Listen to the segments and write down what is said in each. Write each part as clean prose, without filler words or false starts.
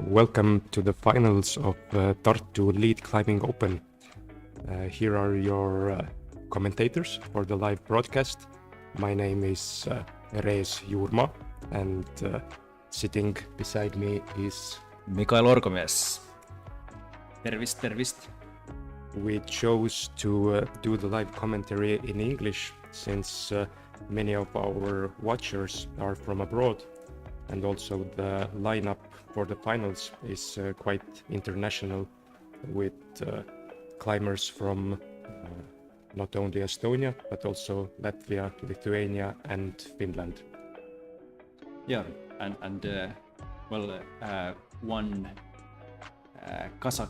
Welcome to the finals of Tartu Lead Climbing Open. Here are your commentators for the live broadcast. My name is Rees Juurmaa, and sitting beside me is Mikael Orkomies. Tervist. We chose to do the live commentary in English since many of our watchers are from abroad, and also the lineup for the finals is quite international, with climbers from not only Estonia but also Latvia, Lithuania and Finland. Yeah, and one Kazakh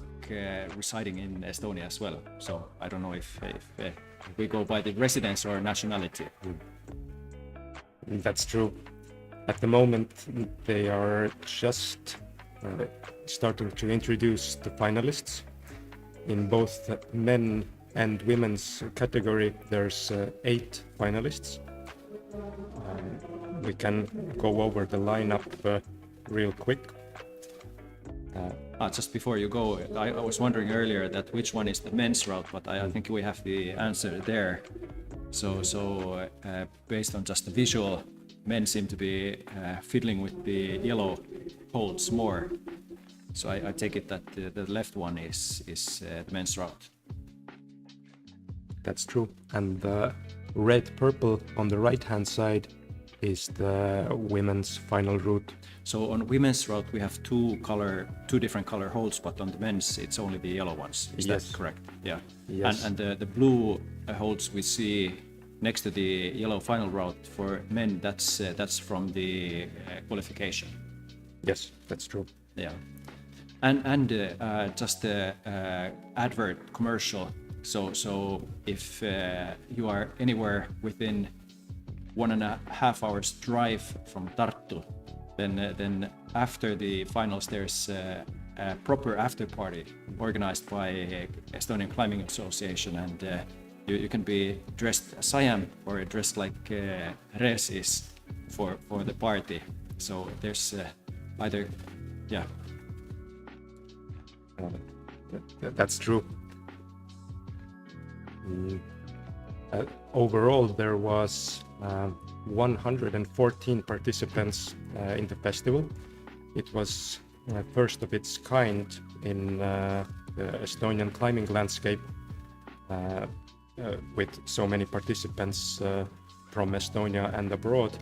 residing in Estonia as well. So I don't know if we go by the residence or nationality. That's true. At the moment, they are just starting to introduce the finalists. In both men and women's category, there's 8 finalists. We can go over the lineup real quick. Just before you go, I was wondering earlier that which one is the men's route, but I think we have the answer there. So based on just the visual, men seem to be fiddling with the yellow holds more. So I take it that the left one is the men's route. That's true. And the red-purple on the right-hand side is the women's final route. So on women's route we have two different color holds, but on the men's it's only the yellow ones. Is Yes. that correct? Yeah. Yes. And the blue holds we see next to the yellow final route for men. That's from the qualification. Yes, that's true. Yeah. And just the advert commercial. So if you are anywhere within 1.5 hours drive from Tartu, then after the finals there's a proper after party organized by Estonian Climbing Association, and you can be dressed as I am or dressed like Rees is for the party. So there's either, yeah. That's true. Overall, there was 114 participants in the festival. It was first of its kind in the Estonian climbing landscape, with so many participants from Estonia and abroad.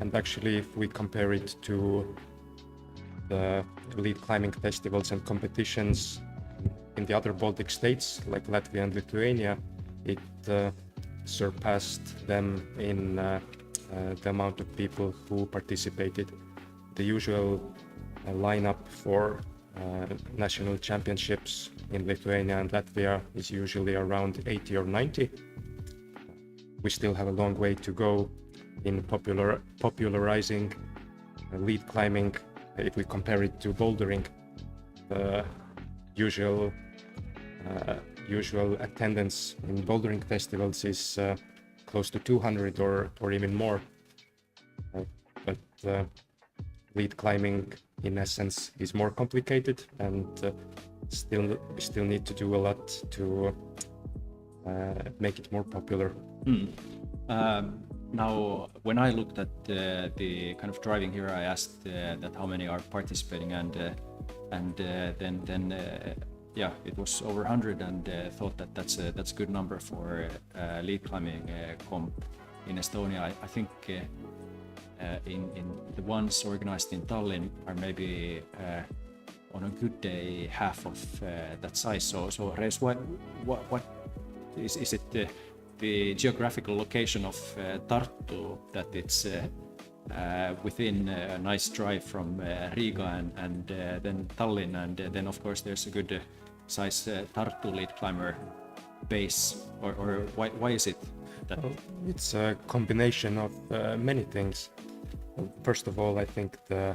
And actually, if we compare it to the lead climbing festivals and competitions in the other Baltic states like Latvia and Lithuania, it surpassed them in the amount of people who participated. The usual lineup for national championships in Lithuania and Latvia is usually around 80 or 90. We still have a long way to go in popularizing lead climbing. If we compare it to bouldering, the usual attendance in bouldering festivals is close to 200 or even more. But lead climbing, in essence, is more complicated, and we still need to do a lot to make it more popular. Now, when I looked at the kind of driving here, I asked that how many are participating, and then it was over 100, and thought that that's a good number for lead climbing comp in Estonia. I think in the ones organized in Tallinn are maybe on a good day half of that size. So Reis, what is it? The geographical location of Tartu, that it's within a nice drive from Riga and then Tallinn, and then of course there's a good size Tartu lead climber base, or why is it that? It's a combination of many things. First of all, I think the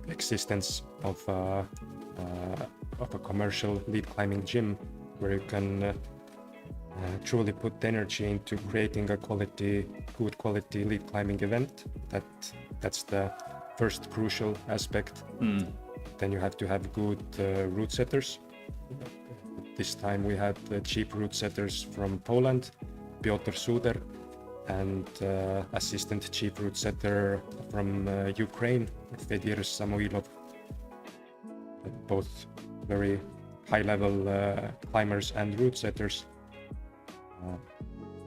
existence of a commercial lead climbing gym where you can truly put energy into creating a good quality lead climbing event. That's the first crucial aspect. Then you have to have good route setters. This time we had cheap route setters from Poland, Piotr Suder, and assistant chief route setter from Ukraine, Fedir Samoilov. Both very high-level climbers and route setters.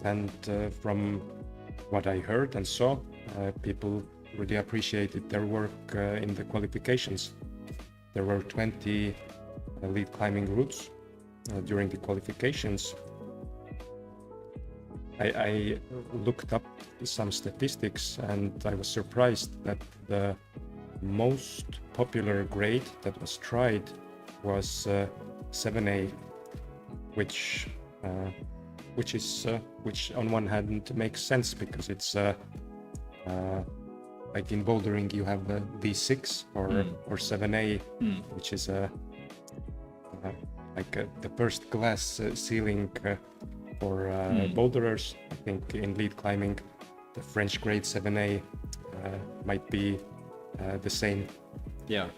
And from what I heard and saw, people really appreciated their work in the qualifications. There were 20 lead climbing routes during the qualifications. I looked up some statistics, and I was surprised that the most popular grade that was tried was 7A, which on one hand makes sense, because it's like in bouldering you have V6 or 7A, which is the first glass ceiling for boulderers. I think in lead climbing the French grade 7A might be the same. Yeah,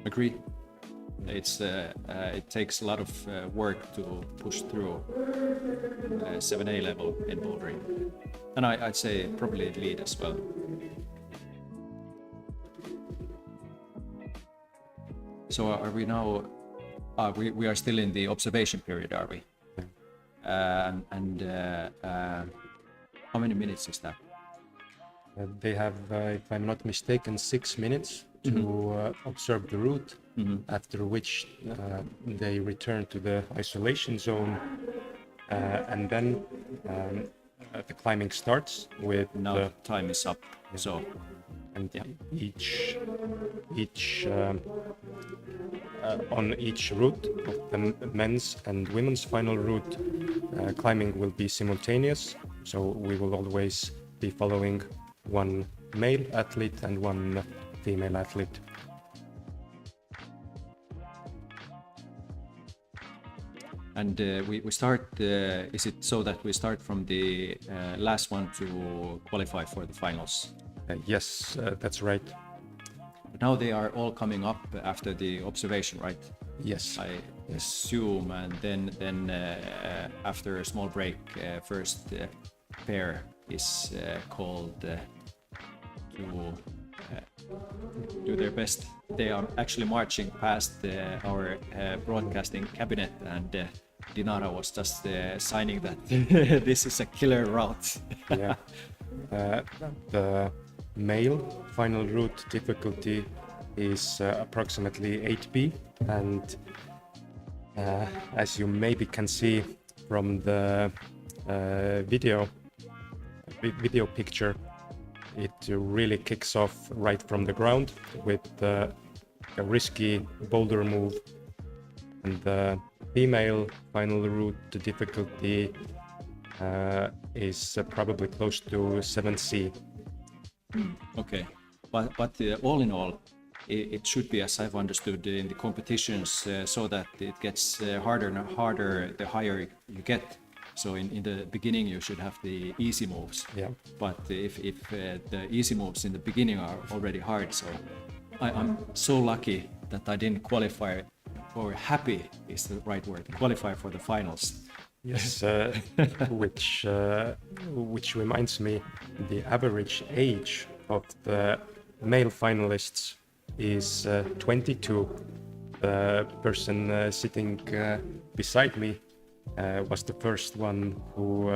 agree. It's it takes a lot of work to push through 7A level in bouldering, and I'd say probably lead as well. So are we now? We are still in the observation period, are we? And how many minutes is that? They have, if I'm not mistaken, 6 minutes to observe the route, after which they return to the isolation zone, and then the climbing starts with now time is up. So and each on each route of the men's and women's final route, climbing will be simultaneous, so we will always be following one male athlete and one female athlete. And we start, is it so that we start from the last one to qualify for the finals? Yes, that's right. Now they are all coming up after the observation, right? Yes. I assume, and then after a small break, first pair is called to do their best. They are actually marching past our broadcasting cabinet, and Dinara was just signing that this is a killer route. Yeah. The male final route difficulty is approximately 8B, and as you maybe can see from the video picture, it really kicks off right from the ground with a risky boulder move, and the female final route difficulty is probably close to 7C. Okay, but all in all, it should be, as I've understood, in the competitions, so that it gets harder and harder the higher you get. So in the beginning you should have the easy moves. Yeah. But if the easy moves in the beginning are already hard, so I'm so lucky that I didn't qualify, or happy is the right word, qualify for the finals. Yes, which reminds me, the average age of the male finalists is 22. The person sitting beside me was the first one who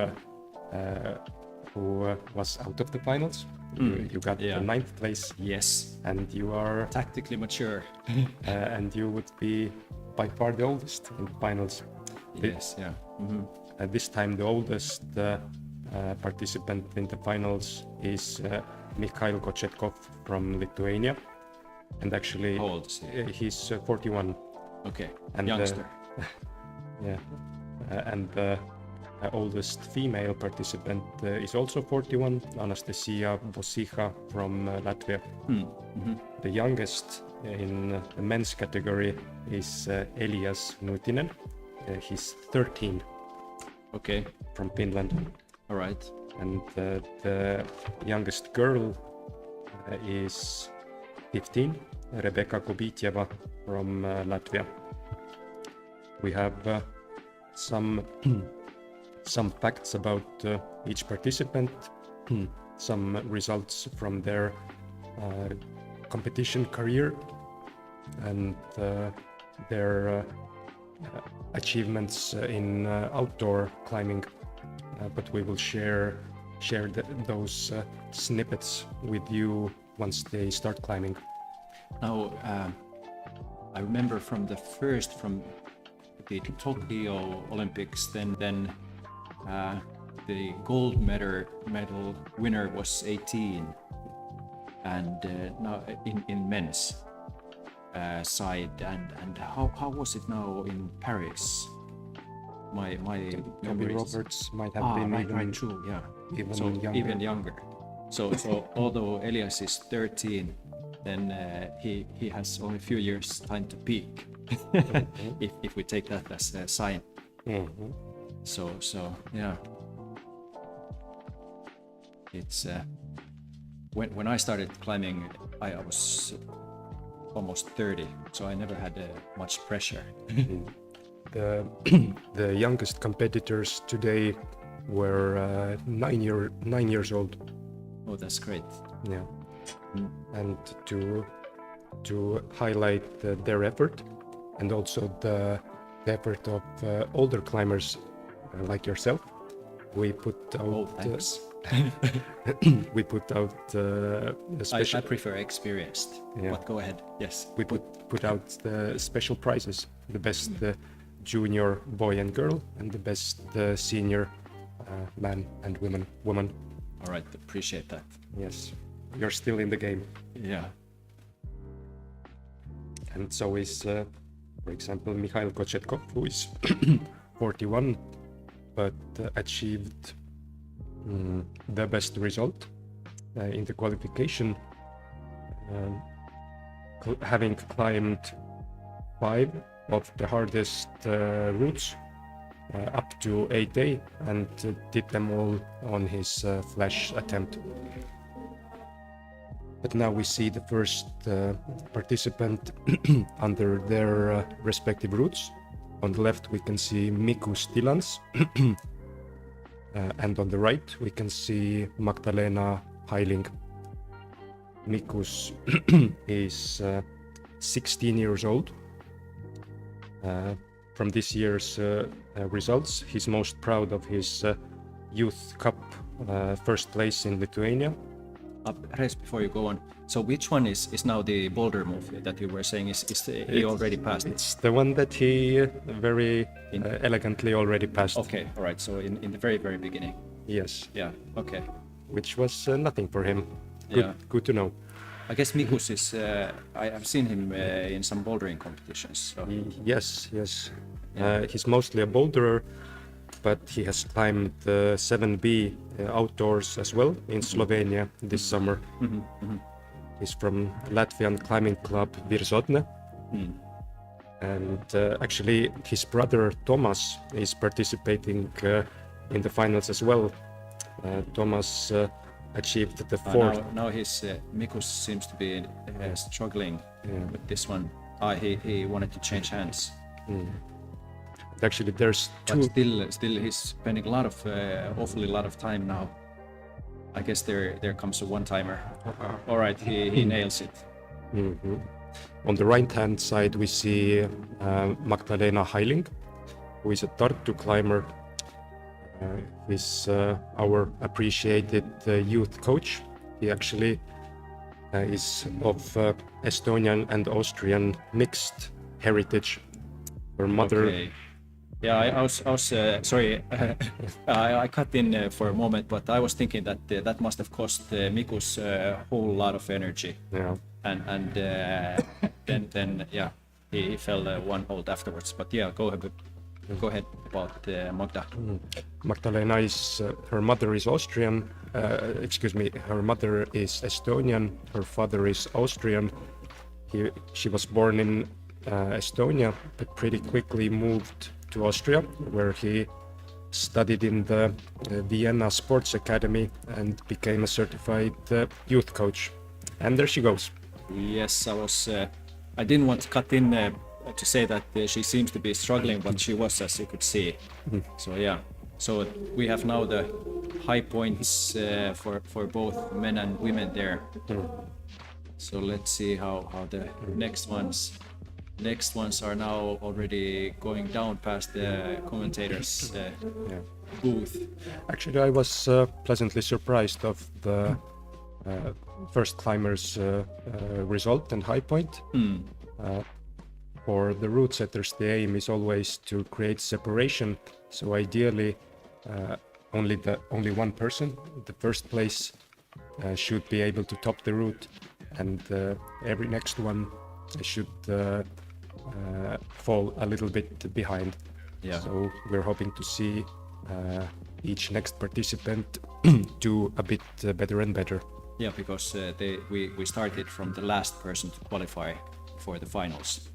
was out of the finals. You got the 9th place. Yes. And you are tactically mature. And you would be by far the oldest in the finals. Yes, yeah. Mm-hmm. This time the oldest participant in the finals is Mikhail Kochetkov from Lithuania, and actually how old is he? He's 41. Okay, and youngster. Yeah, and the oldest female participant is also 41, Anastasia Vosiha from Latvia. Mm-hmm. The youngest in the men's category is Elias Nutinen. He's 13. Okay. From Finland. All right. And the youngest girl is 15, Rebecca Kobitjeva from Latvia. We have some facts about each participant, some results from their competition career, and their achievements in outdoor climbing, but we will share those snippets with you once they start climbing. Now, I remember from the Tokyo Olympics, then the gold medal winner was 18, and now in men's side, and how was it now in Paris? My Toby Roberts might have been right, true, yeah, even younger. So although Elias is 13, then he has only a few years time to peak. if we take that as a sign. Mm-hmm. So yeah, it's when I started climbing, I was almost 30, so I never had much pressure. The youngest competitors today were 9 years old. Oh, that's great. Yeah. And to highlight their effort, and also the effort of older climbers like yourself, we put out thanks. We put out a special. I prefer experienced. Yeah. But go ahead. Yes. We put out the special prizes: the best junior boy and girl, and the best senior man and woman. All right. Appreciate that. Yes, you're still in the game. Yeah. And so is, for example, Mikhail Kochetkov, who is 41, but achieved the best result in the qualification, having climbed 5 of the hardest routes up to 8A, and did them all on his flash attempt. But now we see the first participant under their respective routes. On the left we can see Mikus Tilans, and on the right we can see Magdalena Heiling. Mikus is 16 years old. From this year's results, he's most proud of his Youth Cup first place in Lithuania, Race, before you go on, so which one is now the boulder move that you were saying is he already passed it? It's the one that he very elegantly already passed. Okay, all right, so in the very, very beginning. Yes. Yeah, okay. Which was nothing for him. Yeah. Good to know. I guess Mikus is, I've seen him in some bouldering competitions. So. Yes. He's mostly a boulderer, but he has climbed 7B outdoors as well in Slovenia this summer. He's from Latvian climbing club Virsotne. And actually his brother Tomas is participating in the finals as well. Tomas achieved the fourth. Now his Mikus seems to be struggling with this one. He wanted to change hands. Actually, there's two. But still, he's spending awfully lot of time now. I guess there comes a one-timer. All right, he nails it. On the right-hand side, we see Magdalena Heiling, who is a Tartu climber. He's our appreciated youth coach. He actually is of Estonian and Austrian mixed heritage. Her mother. Okay. Yeah, I was sorry, I cut in for a moment, but I was thinking that that must have cost Mikus a whole lot of energy. Yeah. And then yeah, he fell one hold afterwards. But yeah, go ahead about Magda. Magdalena is her mother is Austrian. Her mother is Estonian. Her father is Austrian. She was born in Estonia, but pretty quickly moved to Austria, where he studied in the Vienna Sports Academy and became a certified youth coach. And there she goes. Yes, I didn't want to cut in to say that she seems to be struggling, but she was, as you could see. So yeah, so we have now the high points for both men and women there. So let's see how the next ones are now already going down past the commentators' booth. Actually, I was pleasantly surprised of the first climber's result and high point. For the route setters, the aim is always to create separation. So ideally, only one person, the first place, should be able to top the route, and every next one should fall a little bit behind. Yeah. So we're hoping to see each next participant do a bit better and better. Yeah, because we started from the last person to qualify for the finals.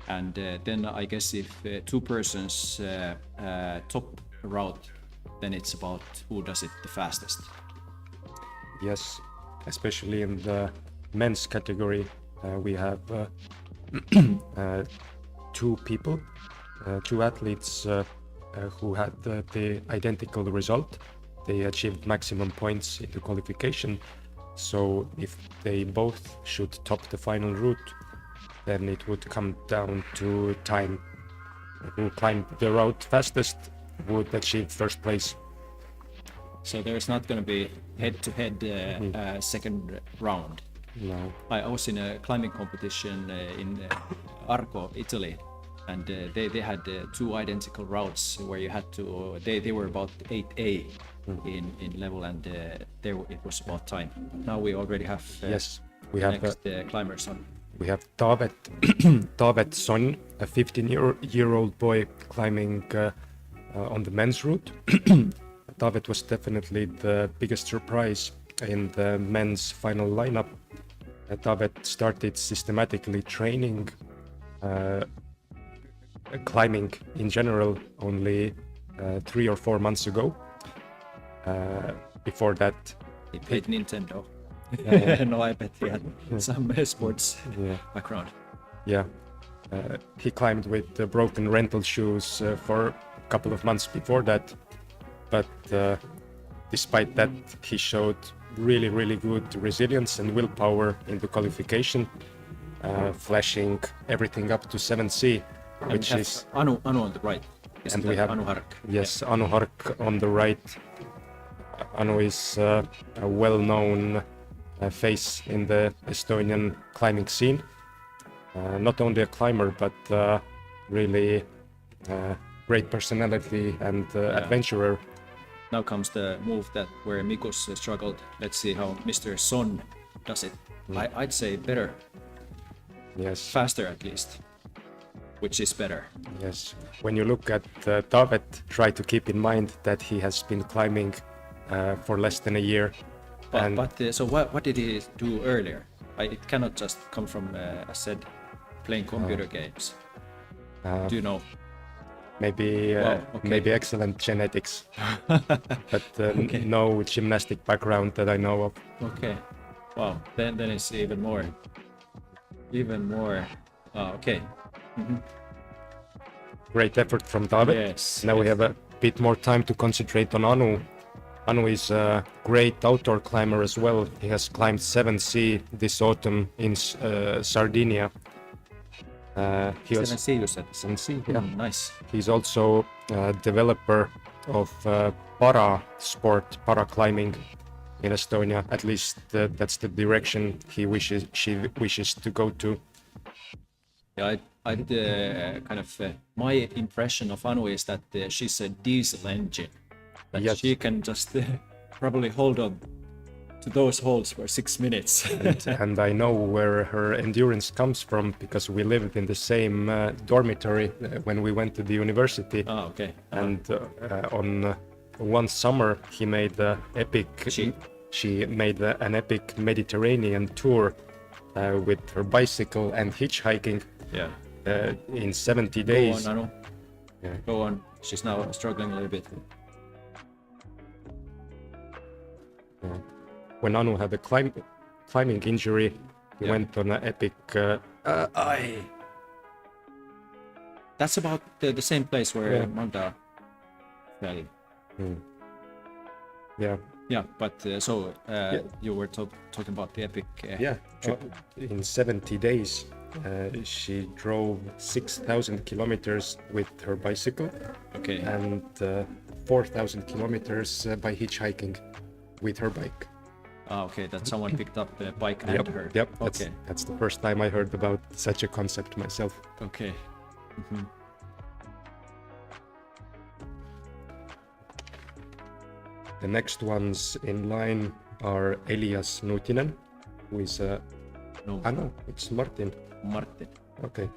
And then I guess if two persons top a route, then it's about who does it the fastest. Yes, especially in the men's category, we have two athletes who had the identical result. They achieved maximum points in the qualification. So if they both should top the final route, then it would come down to time. Who climbed the route fastest would achieve first place. So there's not going to be head-to-head second round. No. I was in a climbing competition in Arco, Italy, and they had two identical routes where you had to. They were about 8A in level, and there it was about time. Now we already have we have next climbers on. We have Taavet Son, a 15-year-old boy climbing on the men's route. Taavet was definitely the biggest surprise in the men's final lineup. Taavet started systematically training climbing in general only 3 or 4 months ago. Before that, he played Nintendo. No, I bet he had some sports background. Yeah, he climbed with broken rental shoes for a couple of months before that, but despite that, he showed really good resilience and willpower in the qualification, flashing everything up to 7C, which is Anu on the right. And we have Anu Hark. Yes, Anu Hark on the right. Anu is a well-known face in the Estonian climbing scene. Not only a climber, but really great personality and adventurer. Now comes the move that where Mikos struggled. Let's see how Mr. Son does it. I'd say better. Yes. Faster at least. Which is better. Yes. When you look at Taavet, try to keep in mind that he has been climbing for less than a year. So what did he do earlier? It cannot just come from, as said, playing computer games. Do you know? Maybe maybe excellent genetics, but no gymnastic background that I know of. Okay. Wow. Then it's even more. Okay. Mm-hmm. Great effort from Taavet. Yes. Now we have a bit more time to concentrate on Anu. Anu is a great outdoor climber as well. He has climbed 7C this autumn in Sardinia. He was 7C, you said. 7C, yeah. Nice. He's also a developer of para sport, para climbing in Estonia. At least that's the direction she wishes to go to. Yeah, my impression of Anu is that she's a diesel engine. That Yes. she can just probably hold on to those holds for 6 minutes. And I know where her endurance comes from because we lived in the same dormitory when we went to the university. Ah, okay. And on one summer he made she made an epic Mediterranean tour with her bicycle and hitchhiking. Yeah. In 70 days. Go on, Anu. Yeah. Go on. She's now struggling a little bit. When Anu had a climbing injury, he went on an epic. That's about the same place where Magda fell. Yeah. Yeah, but you were talking about the epic trip. In 70 days, she drove 6,000 kilometers with her bicycle. Okay. And 4,000 kilometers by hitchhiking with her bike. Okay, that someone picked up the bike and her. Yep. Okay. That's the first time I heard about such a concept myself. Okay. Mm-hmm. The next ones in line are Elias Nutinen, who is no, it's Martin. Martin. Okay.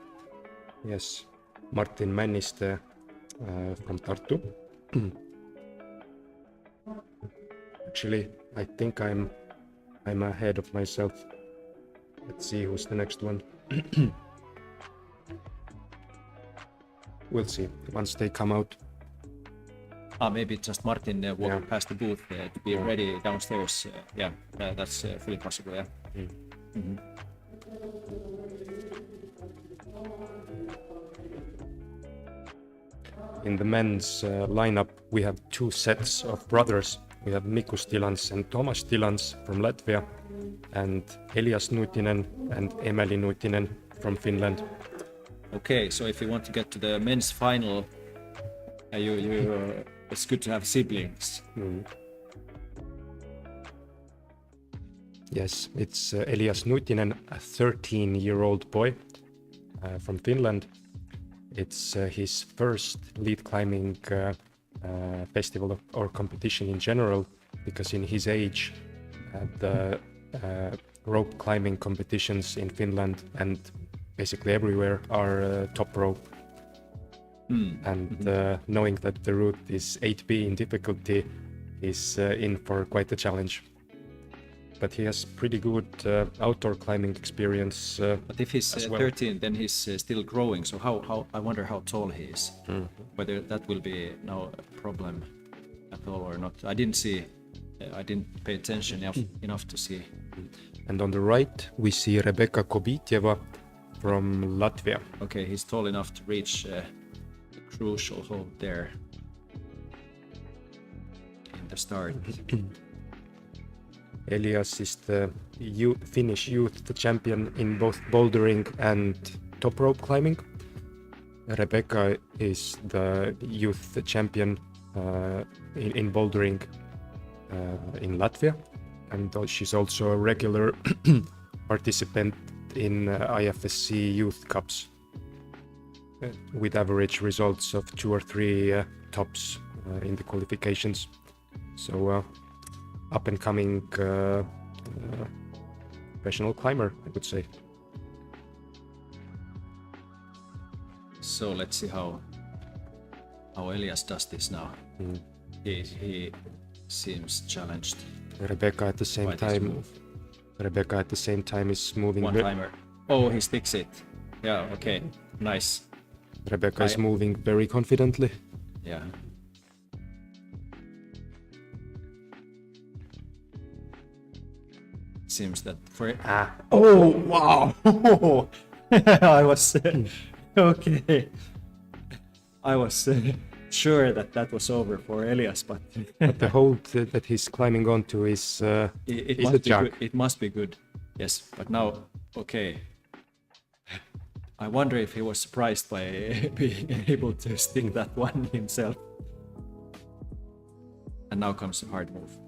Yes. Martin Männiste from Tartu. Actually, I think I'm ahead of myself. Let's see who's the next one. We'll see once they come out. Maybe just Martin walked past the booth to be ready downstairs. That's fully possible. Yeah. Mm-hmm. In the men's lineup, we have two sets of brothers. We have Mikko Tilans and Tomas Tilans from Latvia, and Elias Nutinen and Emeli Nutinen from Finland. Okay, so if you want to get to the men's final, it's good to have siblings. Yes, it's Elias Nutinen, a 13-year-old boy from Finland. It's his first lead climbing festival or competition in general, because in his age, the rope climbing competitions in Finland and basically everywhere are top rope. And knowing that the route is 8B in difficulty, is in for quite a challenge. But he has pretty good outdoor climbing experience. But if he's 13, then he's still growing. So how I wonder how tall he is. Whether that will be now a problem at all or not. I didn't pay attention enough to see. And on the right, we see Rebecca Kobitjeva from Latvia. Okay, he's tall enough to reach the crucial hold there in the start. Elias is the Finnish youth champion in both bouldering and top rope climbing. Rebecca is the youth champion in bouldering. in Latvia, and she's also a regular participant in IFSC Youth Cups with average results of 2 or 3 tops in the qualifications. So up and coming professional climber, I would say. So let's see how Elias does this now. He seems challenged. Rebecca at the same time is moving. One timer. Oh, he sticks it. Yeah. Okay. Nice. Rebecca is moving very confidently. Yeah. Seems that for oh wow. I was okay. I was sure that was over for Elias, but the hold that he's climbing onto is it is must a be jug. good. It must be good. Yes, but now okay. I wonder if he was surprised by being able to stick that one himself. And now comes a hard move.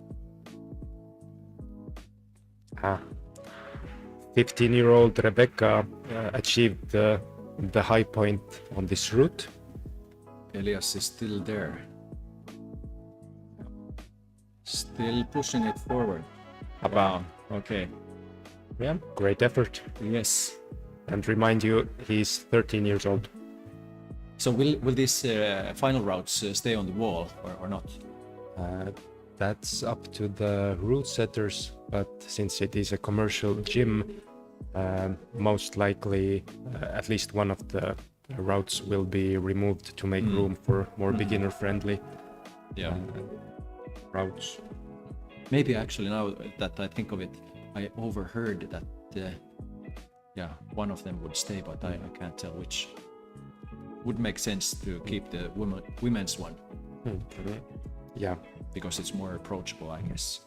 15-year-old Rebecca achieved the high point on this route. Elias is still there. Still pushing it forward. Wow. Okay. Yeah, great effort. Yes. And remind you, he's 13 years old. So will these final routes stay on the wall or not? That's up to the route setters, but since it is a commercial gym, most likely at least one of the routes will be removed to make room for more beginner-friendly routes. Maybe actually, now that I think of it, I overheard that one of them would stay, but I can't tell which. Would make sense to keep the women's one. Yeah. Because it's more approachable, I guess.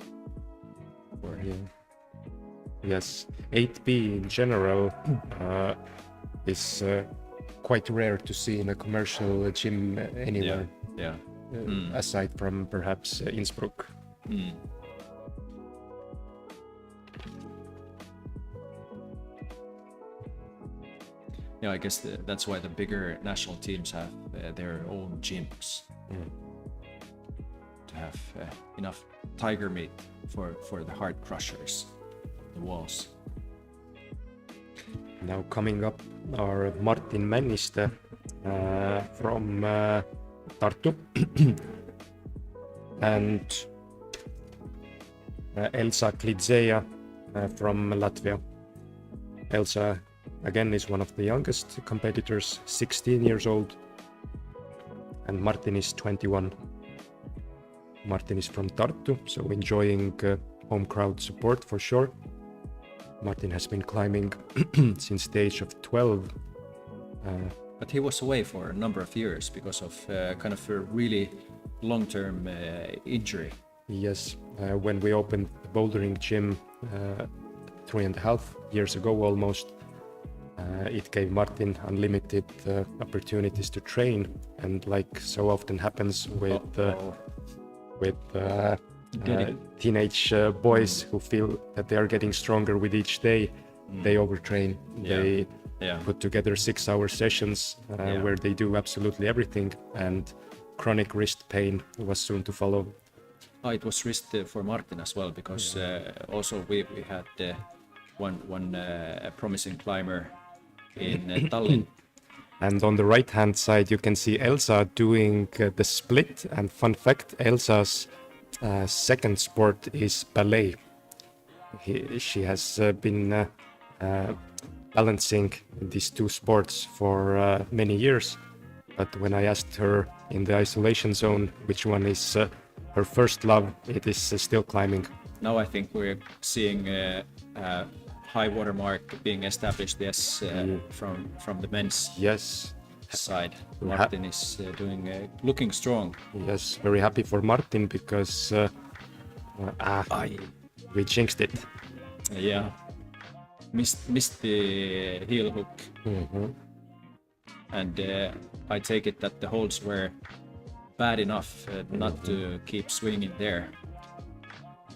Yes. 8B in general is quite rare to see in a commercial gym anywhere. Yeah. Aside from perhaps Innsbruck. Yeah, I guess that's why the bigger national teams have their own gyms to have enough tiger meat for the hard crushers, the walls. Now coming up are Martin Männiste from Tartu and Elsa Klidzeja from Latvia. Elsa again is one of the youngest competitors, 16 years old, and Martin is 21. Martin is from Tartu, so enjoying home crowd support for sure. Martin has been climbing since the age of 12. But he was away for a number of years because of kind of a really long-term injury. Yes, when we opened the bouldering gym 3.5 years ago almost, it gave Martin unlimited opportunities to train, and like so often happens with teenage boys who feel that they are getting stronger with each day, they overtrain. They put together 6-hour sessions where they do absolutely everything, and chronic wrist pain was soon to follow. It was wrist for Martin as well, because also we had one promising climber in Tallinn. And on the right hand side you can see Elsa doing the split, and fun fact, Elsa's second sport is ballet. She has been balancing these two sports for many years, but when I asked her in the isolation zone which one is her first love, it is still climbing. Now I think we're seeing high water mark being established, yes, from the men's side. Martin is looking strong. Yes, very happy for Martin, because we jinxed it. Yeah, missed the heel hook. And I take it that the holds were bad enough not to keep swinging there.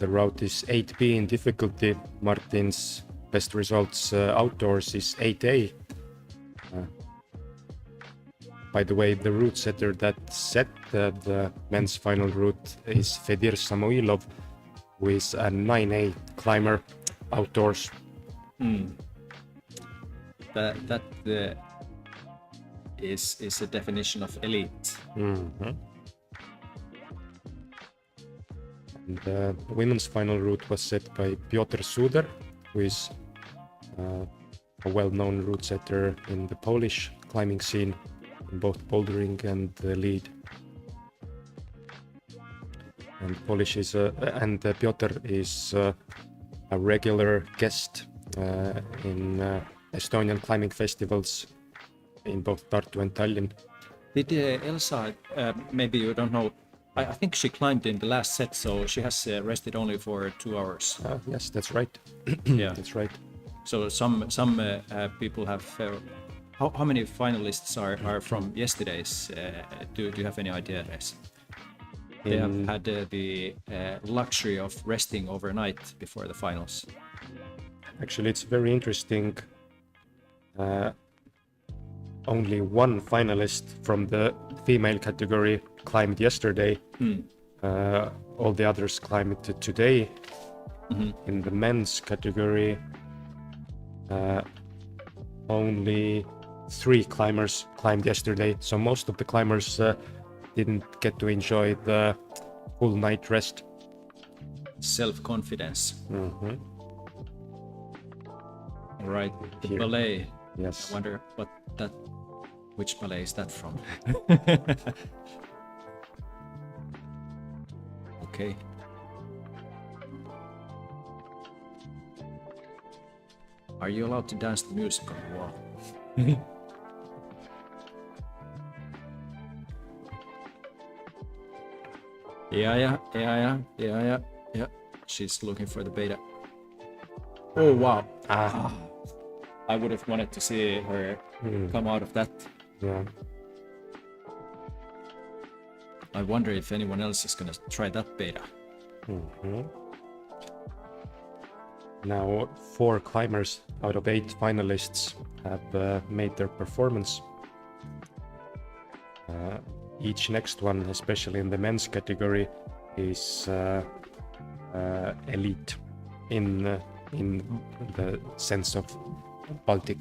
The route is 8B in difficulty. Martin's best results outdoors is 8A. By the way, the route setter that set the men's final route is Fedir Samoilov, who is a 9A climber outdoors. That is a definition of elite. And the women's final route was set by Piotr Suder, who is a well-known route setter in the Polish climbing scene, in both bouldering and the lead. And Piotr is a regular guest in Estonian climbing festivals in both Tartu and Tallinn. Did Elsa, maybe you don't know, I think she climbed in the last set, so she has rested only for 2 hours. Yes, that's right. Yeah, That's right. so some people have. How many finalists are from yesterday's? Do you have any idea, Res? They have had the luxury of resting overnight before the finals. Actually, it's very interesting. Only one finalist from the female category climbed yesterday. All the others climbed today. In the men's category, only 3 climbers climbed yesterday. So most of the climbers didn't get to enjoy the full night rest. Self-confidence. All right, the Here. ballet. Yes. I wonder which ballet is that from? Okay. Are you allowed to dance the music on the wall? Yeah. She's looking for the beta. Oh wow. I would have wanted to see her come out of that. Yeah. I wonder if anyone else is gonna try that beta. Now 4 climbers out of 8 finalists have made their performance. Each next one, especially in the men's category, is elite in the sense of Baltic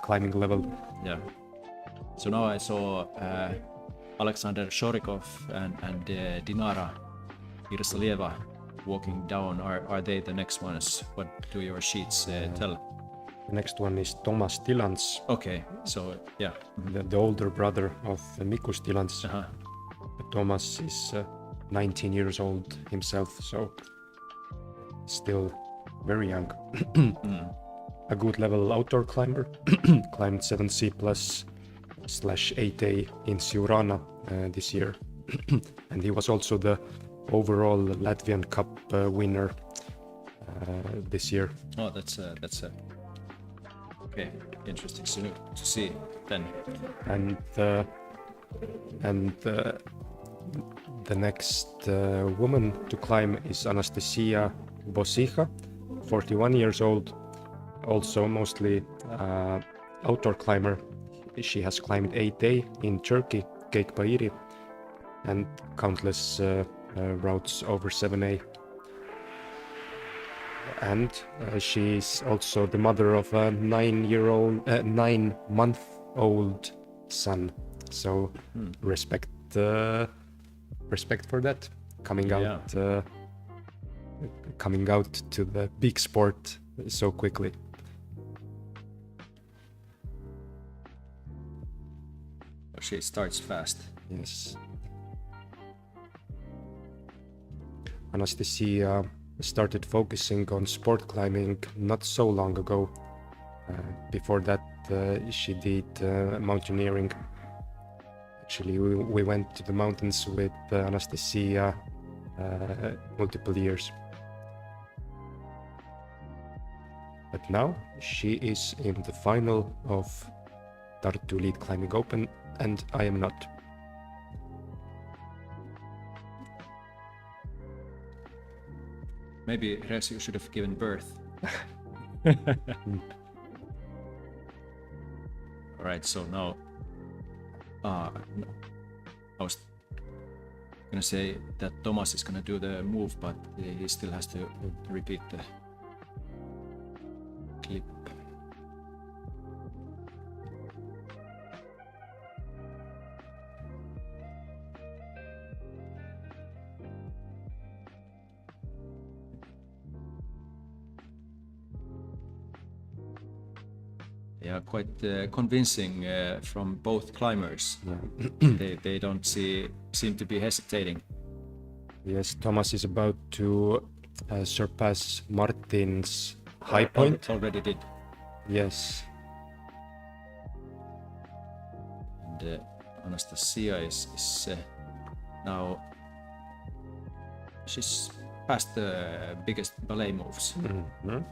climbing level. Yeah. So now I saw Alexander Shorikov and Dinara Irsalieva walking down. Are they the next ones? What do your sheets tell? The next one is Toomas Tilants, Okay, so yeah. the older brother of Mikus Tilants. Uh-huh. Toomas is 19 years old himself, so still very young. A good level outdoor climber, climbed 7C plus /8A in Siurana this year. And he was also the overall Latvian Cup winner this year. Oh, that's okay. Interesting to see then. And the next woman to climb is Anastasia Bosiha, 41 years old, also mostly outdoor climber. She has climbed 8A in Turkey, Kekbairi, and countless routes over 7A. And she's also the mother of a 9-month-old son. So respect for that. Coming out to the big sport so quickly. She starts fast. Yes. Anastasia started focusing on sport climbing not so long ago. Before that, she did mountaineering. Actually, we went to the mountains with Anastasia multiple years. But now she is in the final of Tartu Lead Climbing Open, and I am not. Maybe Resi should have given birth. All right, so now, no. I was gonna say that Thomas is gonna do the move, but he still has to repeat the clip. Yeah, quite convincing from both climbers. Yeah. They don't seem to be hesitating. Yes, Thomas is about to surpass Martin's high point. Already did. Yes. And Anastasia is now, she's past the biggest ballet moves Mhm. with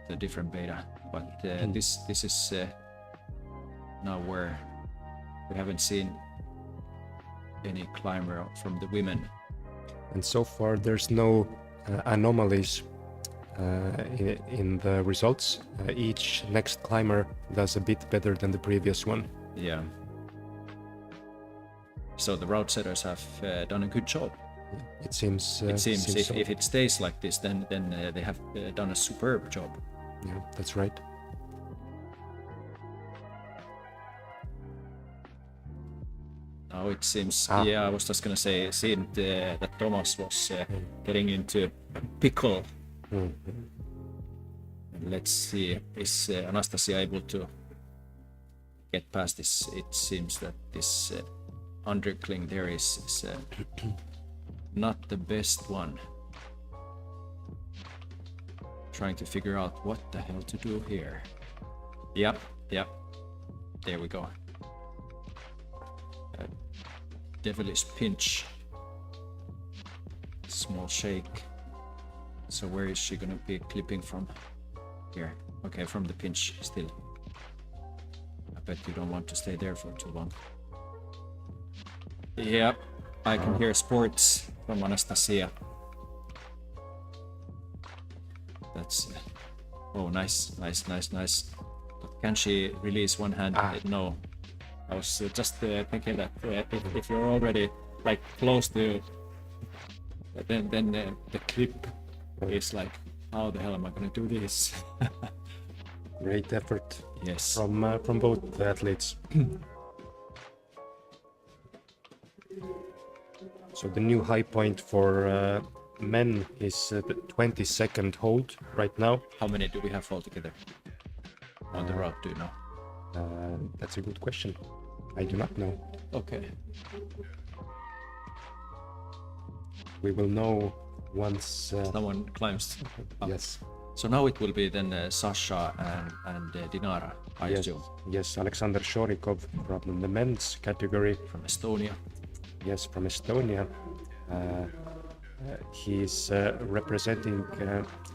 the different beta, but this is now where we haven't seen any climber from the women. And so far there's no anomalies in the results. Each next climber does a bit better than the previous one. Yeah. So the route setters have done a good job. It seems. It seems seems so. if it stays like this, then they have done a superb job. Yeah, that's right. Now it seems, yeah, I was just gonna say, it seemed that Thomas was getting into a pickle. Let's see, is Anastasia able to get past this? It seems that this undercling there is not the best one. Trying to figure out what the hell to do here. Yep, there we go. Devilish pinch. Small shake. So where is she gonna be clipping from? Here. Okay, from the pinch still. I bet you don't want to stay there for too long. Yep, I can hear sports from Anastasia. That's oh, nice. But can she release one hand? No. I was just thinking that if you're already like close to, then the clip is like, how the hell am I gonna do this? Great effort. Yes. From both the athletes. So the new high point for men is the 22nd hold right now. How many do we have altogether on the route? Do you know? That's a good question. I do not know. Okay. We will know once. Someone climbs up. Yes. So now it will be then Sasha and Dinara, I assume. Yes, Alexander Shorikov from the men's category. From Estonia. Yes, from Estonia. He's representing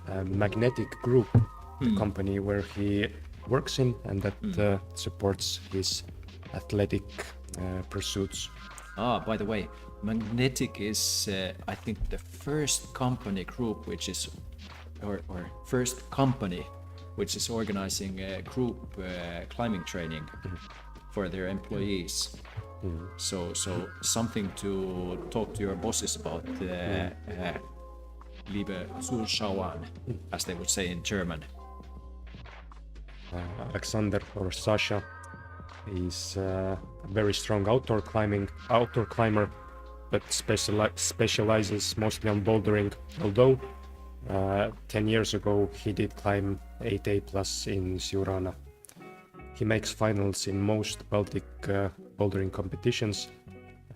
a magnetic group, the company where he works in, and that supports his athletic pursuits. By the way, Magnetic is, I think, the first company group which is, or first company which is organizing group climbing training for their employees. So something to talk to your bosses about, liebe Zuschauer, as they would say in German. Alexander, or Sasha, is a very strong outdoor climber, but specializes mostly on bouldering. Although 10 years ago he did climb 8A plus in Siurana. He makes finals in most Baltic bouldering competitions,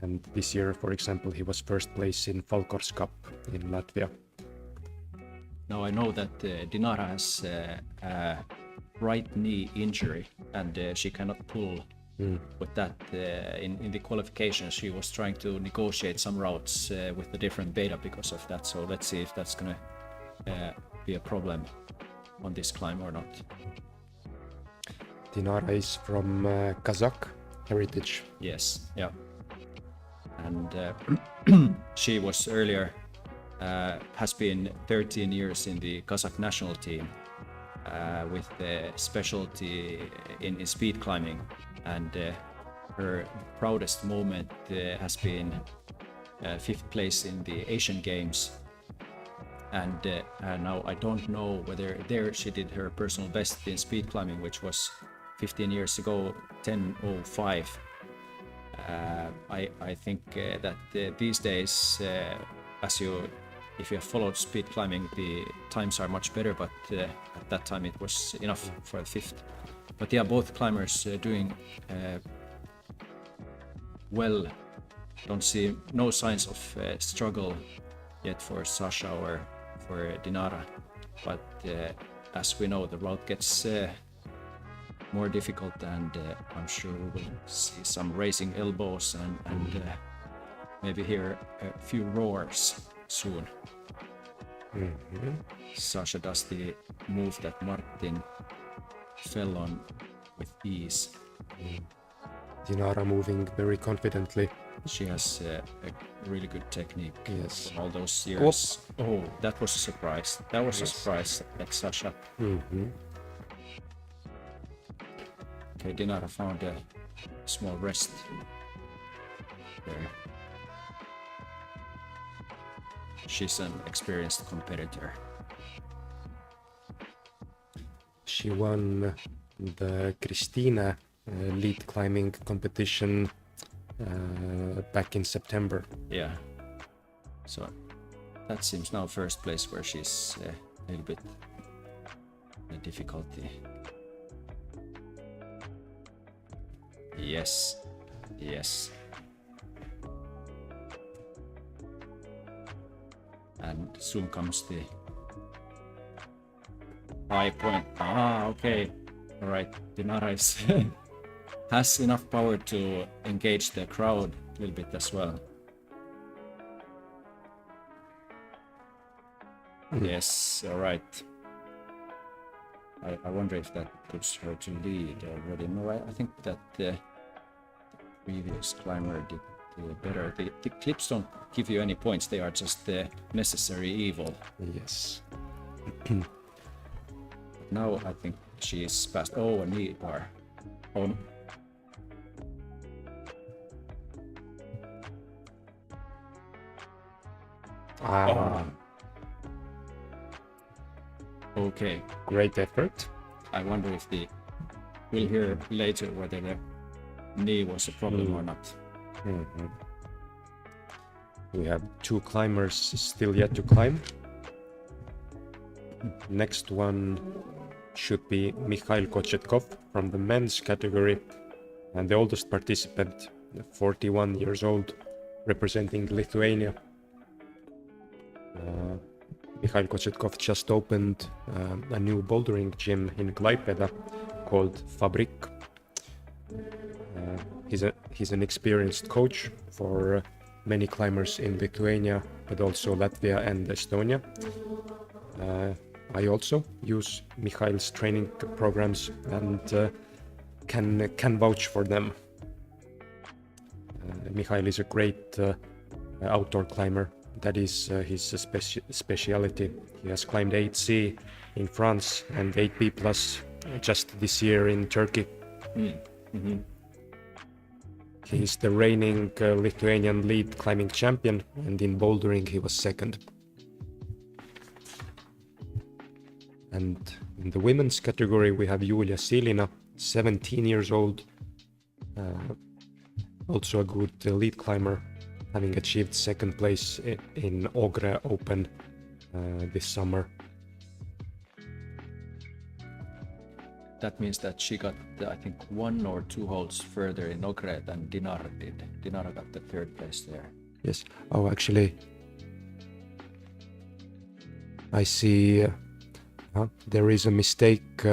and this year, for example, he was first place in Falkors Cup in Latvia. Now I know that Dinara has a right knee injury, and she cannot pull with that. In the qualifications, she was trying to negotiate some routes with the different beta because of that. So let's see if that's gonna be a problem on this climb or not. Dinara is from Kazakh heritage. Yes, yeah. And she was earlier has been 13 years in the Kazakh national team with the specialty in speed climbing, and her proudest moment has been 5th place in the Asian Games. And now I don't know whether there she did her personal best in speed climbing, which was 15 years ago, 10:05. I think that these days, if you have followed speed climbing, the times are much better, but at that time it was enough for the 5th. But yeah, both climbers doing well. Don't see no signs of struggle yet for Sasha or for Dinara, but as we know, the route gets more difficult, and I'm sure we will see some raising elbows and maybe hear a few roars soon. Sasha does the move that Martin fell on with ease. Dinara moving very confidently. She has a really good technique. Yes. All those years. Oh, that was a surprise. That was a surprise at Sasha. Okay, Dinara found a small rest there. She's an experienced competitor. She won the Christina lead climbing competition back in September. Yeah. So that seems now first place where she's a little bit in difficulty. Yes. And soon comes the high point. Okay. All right. Dinara has enough power to engage the crowd a little bit as well. Yes. All right. I wonder if that puts her to lead already. No, I think that the previous climber did better. The clips don't give you any points. They are just the necessary evil. Yes. Now I think she's past. Oh, a knee bar. Oh. Okay. Great effort. I wonder if we'll hear later whether the knee was a problem or not. We have 2 climbers still yet to climb. Next one should be Mikhail Kochetkov from the men's category, and the oldest participant, 41 years old, representing Lithuania. Mikhail Kochetkov just opened a new bouldering gym in Klaipėda called Fabrik. He's an experienced coach for many climbers in Lithuania, but also Latvia and Estonia. I also use Mikhail's training programs and can vouch for them. Mikhail is a great outdoor climber. That is his speciality. He has climbed 8C in France and 8B plus just this year in Turkey. He is the reigning Lithuanian lead climbing champion, and in bouldering he was second. And in the women's category we have Julia Silina, 17 years old, also a good lead climber, having achieved second place in Ogre Open this summer. That means that she got, I think, 1 or 2 holes further in Ogre than Dinara did. Dinara got the 3rd place there. Yes. Oh, actually, I see there is a mistake.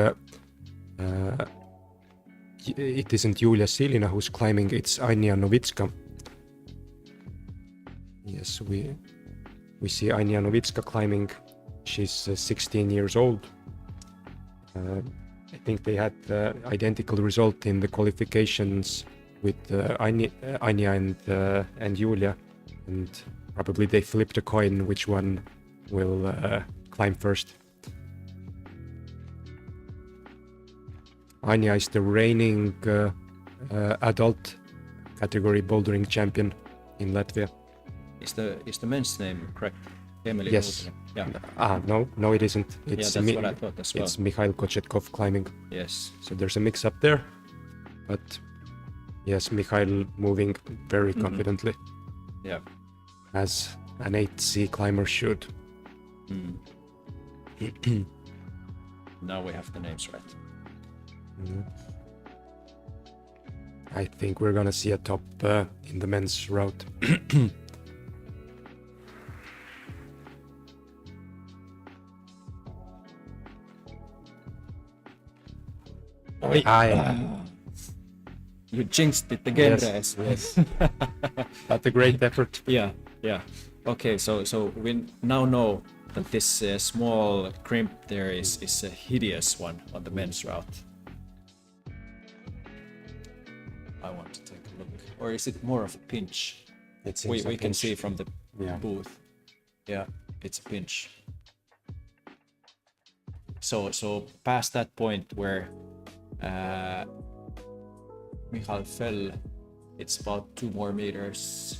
It isn't Julia Silina who's climbing, it's Anja Novitska. Yes, we see Anja Novitska climbing. She's 16 years old. I think they had identical result in the qualifications with Anja and Julia, and Probably they flipped a coin which one will climb first. Anja is the reigning adult category bouldering champion in Latvia. Is the men's name correct? Emily Yes. Nutinen. Yeah. No, it isn't. It's that's what I thought as well. It's Mikhail Kochetkov climbing. Yes. So there's a mix up there, but yes, Mikhail moving very confidently, Yeah. as an 8C climber should. Now we have the names right. I think we're gonna see a top in the men's route. You jinxed it again, guys. Yes. But a great effort. Yeah. Okay, so we now know that this small crimp there is a hideous one on the men's route. I want to take a look. Or is it more of a pinch? We can see from the booth. Yeah, it's a pinch. So past that point where Michal fell, it's about 2 more meters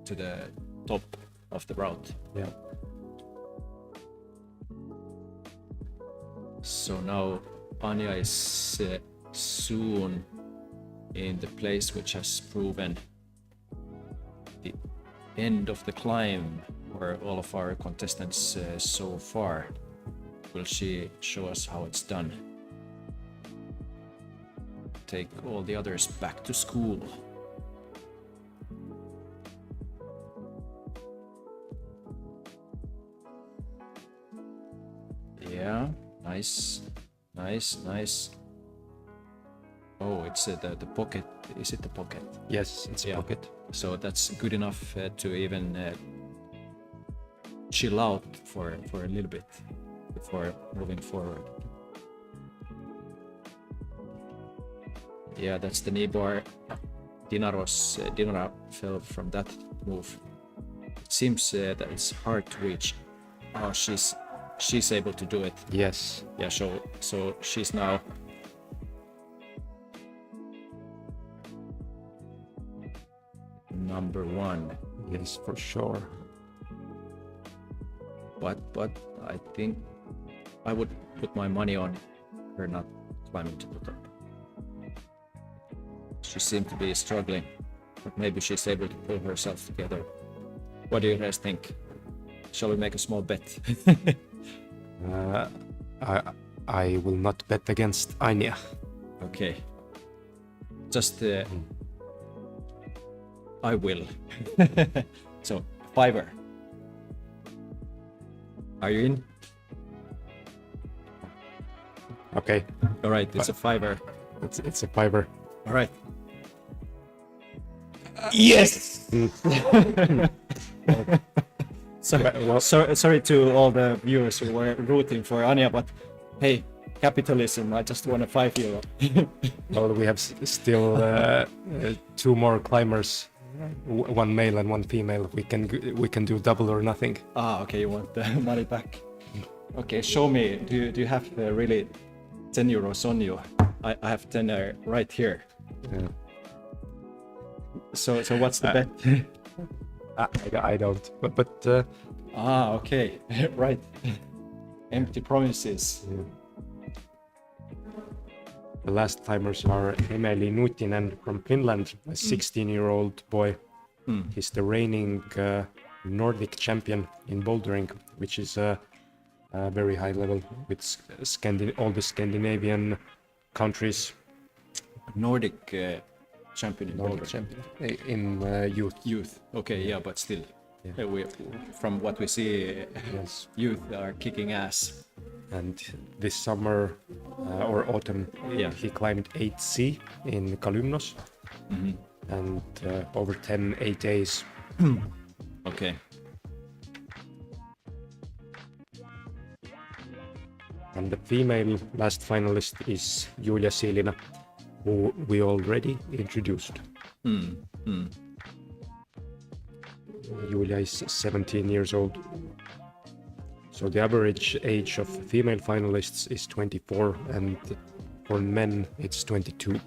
to the top of the route. Yeah. So now Anja is soon in the place which has proven the end of the climb for all of our contestants so far. Will she show us how it's done? Take all the others back to school. Yeah, nice. Oh, it's the pocket. Is it the pocket? Yes, it's a pocket. So that's good enough to even chill out for a little bit before moving forward. Yeah, that's the knee bar. Dinara fell from that move. It seems that it's hard to reach. Oh, she's able to do it. Yes. Yeah, so she's now number 1. Yes, for sure. But I think I would put my money on her not climbing to the top. She seemed to be struggling, but maybe she's able to pull herself together. What do you guys think? Shall we make a small bet? I will not bet against Anja. Okay. Just I will. So, $5. Are you in? Okay. All right, it's a $5. It's a $5. All right. Yes. Sorry to all the viewers who were rooting for Anja, but hey, capitalism! I just won a €5. Well, we have still 2 more climbers, 1 male and 1 female. We can do double or nothing. Ah, okay, you want the money back? Okay, show me. Do you have really €10 on you? I have 10 right here. Yeah. So what's the bet? I don't. But okay, right. Empty promises. Yeah. The last climbers are Emeli Nutinen from Finland, a 16-year-old boy. He's the reigning Nordic champion in bouldering, which is a very high level with all the Scandinavian countries. Nordic champion in Nordic bouldering. champion in youth. Okay, yeah, but still, from what we see, Yes. youth are kicking ass. And this summer or autumn, Yeah. he climbed 8C in Kalymnos, and over 10 8As. Okay. And the female last finalist is Julia Silina, who we already introduced. Julia is 17 years old. So the average age of female finalists is 24, and for men it's 22.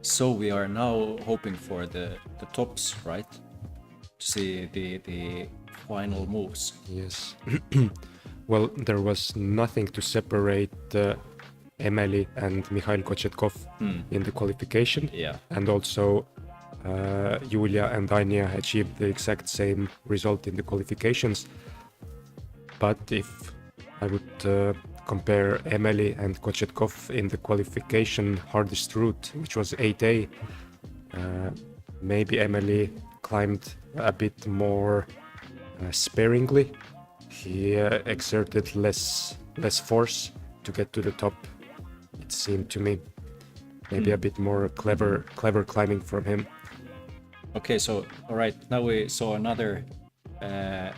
So we are now hoping for the tops, right? To see the final moves. Yes. Well, there was nothing to separate Emily and Mikhail Kochetkov in the qualification. Yeah. And also Julia and Anya achieved the exact same result in the qualifications. But if I would compare Emily and Kochetkov in the qualification hardest route, which was 8A, maybe Emily climbed a bit more sparingly. He exerted less force to get to the top, it seemed to me. Maybe a bit more clever climbing from him. Okay, so all right, now we saw another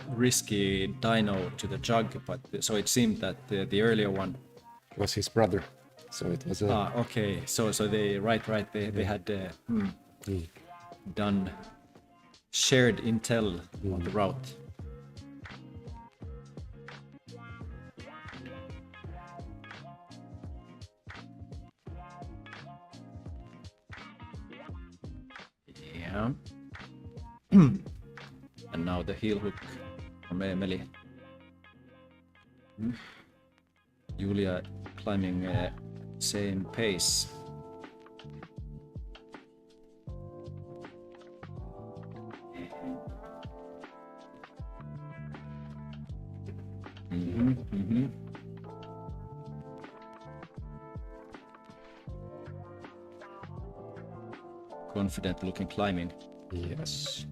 risky dino to the jug, but so it seemed that the earlier one Was his brother, so it was a okay, so they they had done shared intel on the route. Yeah. And now the heel hook from Emily. Julia climbing same pace. Confident looking climbing. yes.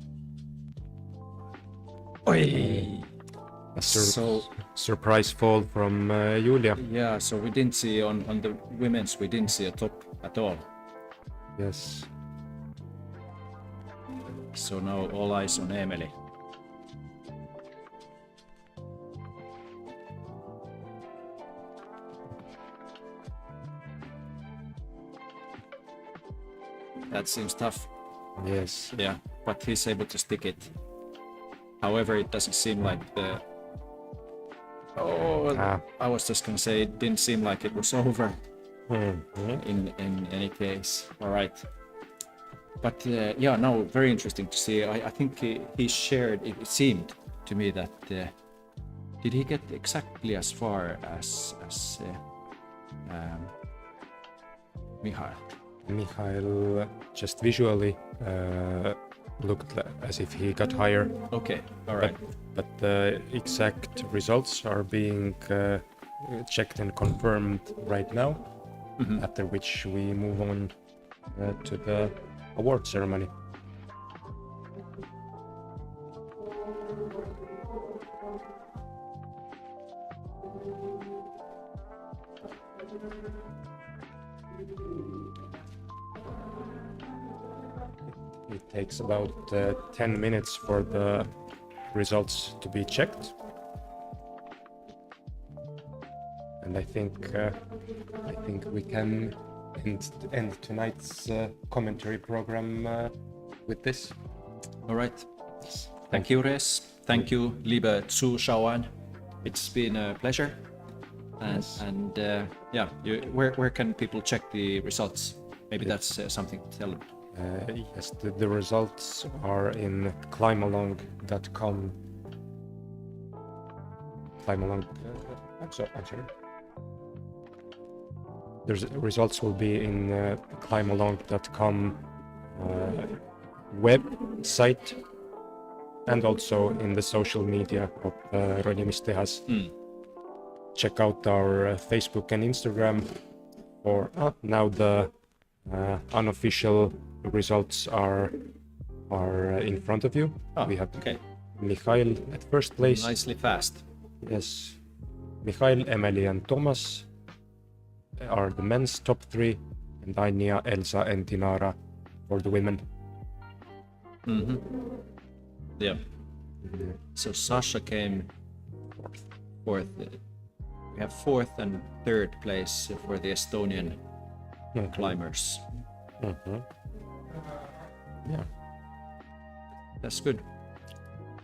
Oi! So surprise fall from Julia. Yeah, so we didn't see on the women's, we didn't see a top at all. Yes. So now all eyes on Emily. That seems tough. Yes. Yeah, but he's able to stick it. However, it doesn't seem like the... Oh, I was just gonna say it didn't seem like it was over in any case. All right. But yeah, no, very interesting to see. I think he shared, it seemed to me that... did he get exactly as far as Mikhail? Mikhail just visually looked as if he got higher. Okay, all right. But the exact results are being checked and confirmed right now, after which we move on to the award ceremony. It takes about 10 minutes for the results to be checked. And I think we can end tonight's commentary program with this. All right. Thank you, Res. Thank you, liebe Zuschauer. It's been a pleasure. And yeah, where can people check the results? Maybe that's something to tell them. Yes, the results are in climalong.com. Climalong. I'm sorry. There's results will be in climalong.com website, and also in the social media of Ronimistehas. Check out our Facebook and Instagram. Or now the unofficial results are in front of you. We have Mikhail at first place. Nicely fast. Yes, Mikhail, Emily, and Thomas are the men's top three, and Anya, Elsa, and Dinara for the women. Yeah. So Sasha came fourth. We have fourth and third place for the Estonian climbers. Yeah, That's good.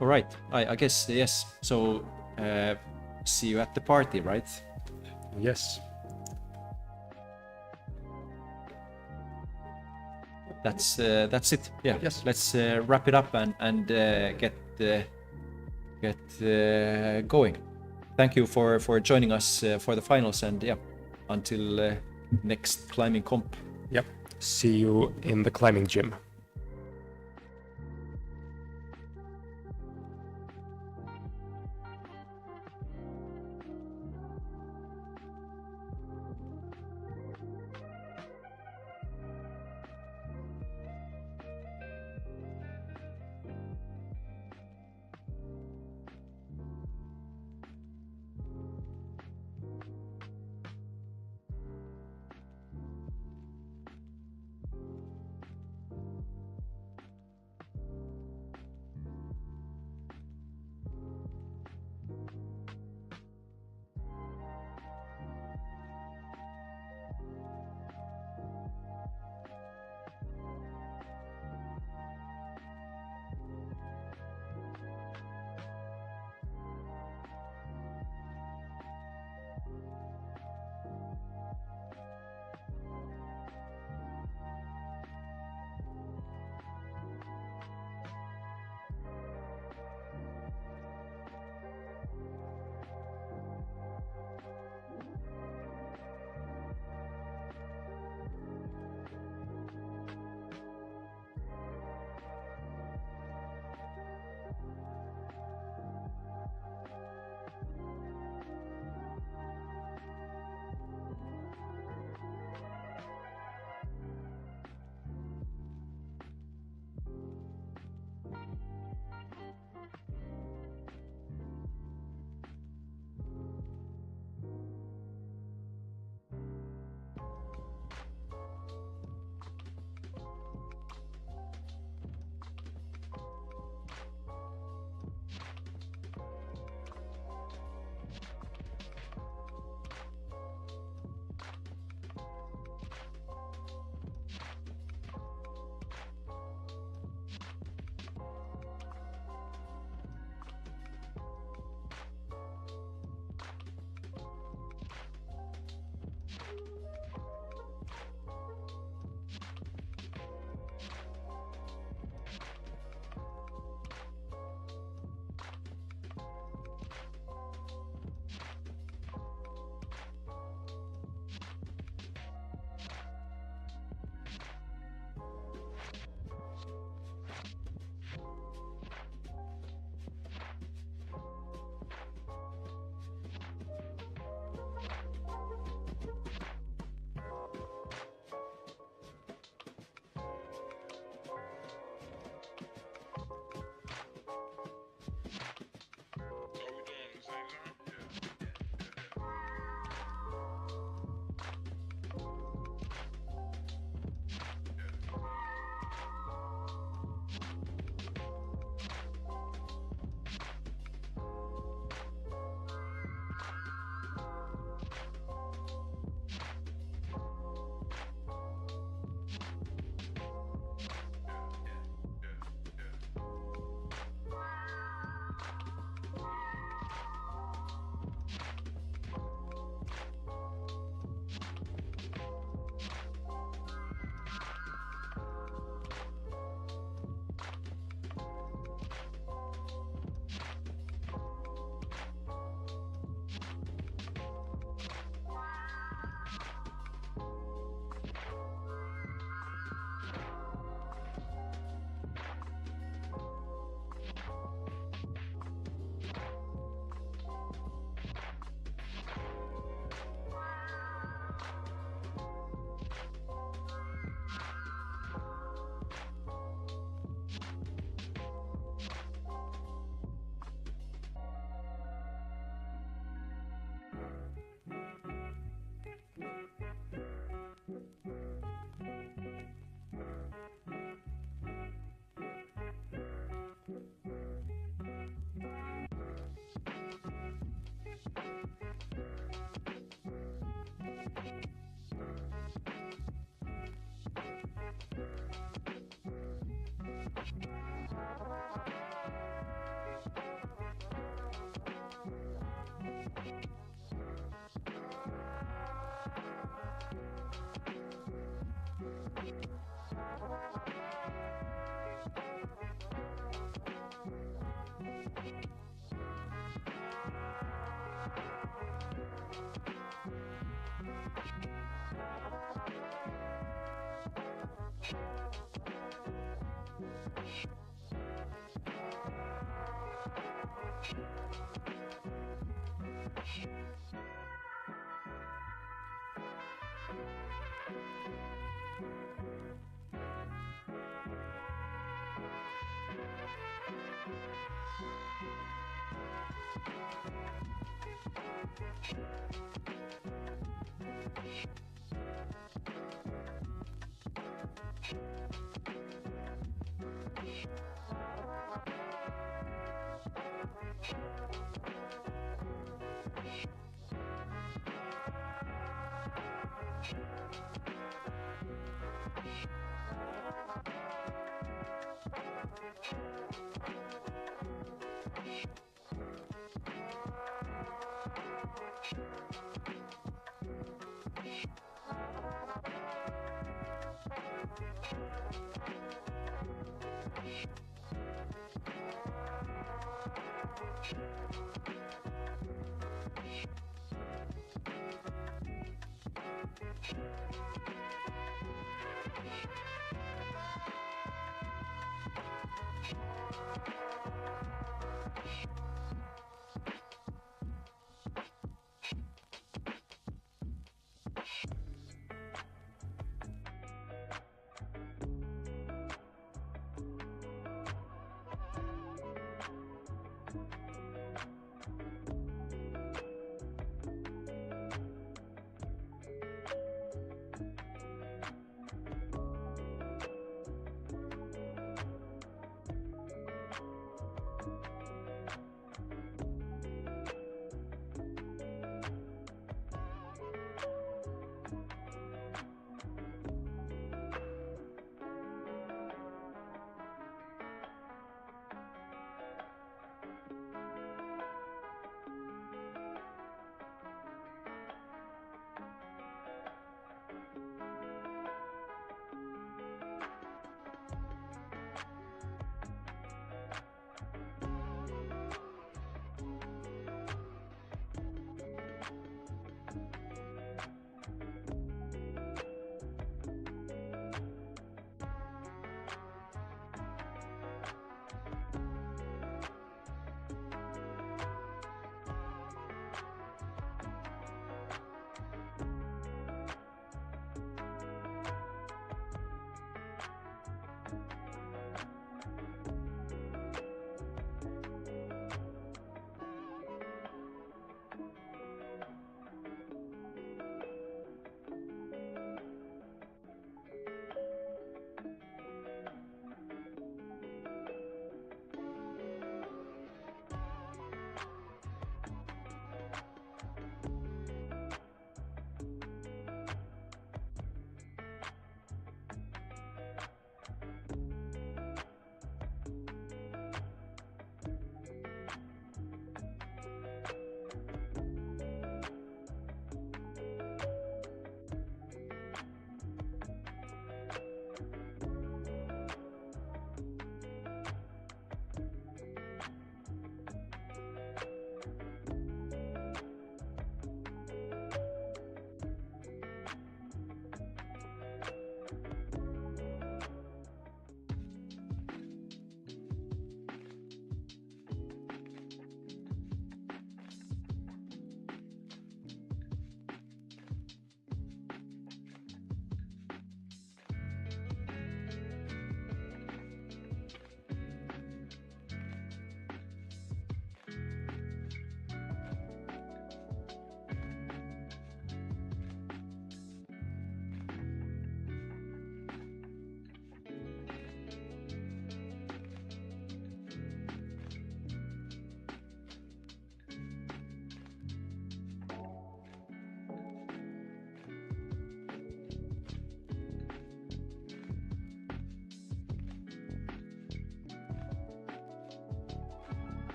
All right. I guess yes. So see you at the party, right? Yes. That's it. Yeah. Yes. Let's wrap it up and get going. Thank you for joining us for the finals, and yeah, until next climbing comp. Yep. See you in the climbing gym.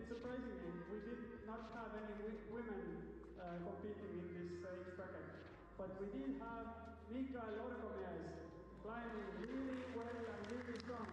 bit surprisingly, we did not have any women competing in this age bracket. But we did have Mikael Orkomies climbing really well and really strong.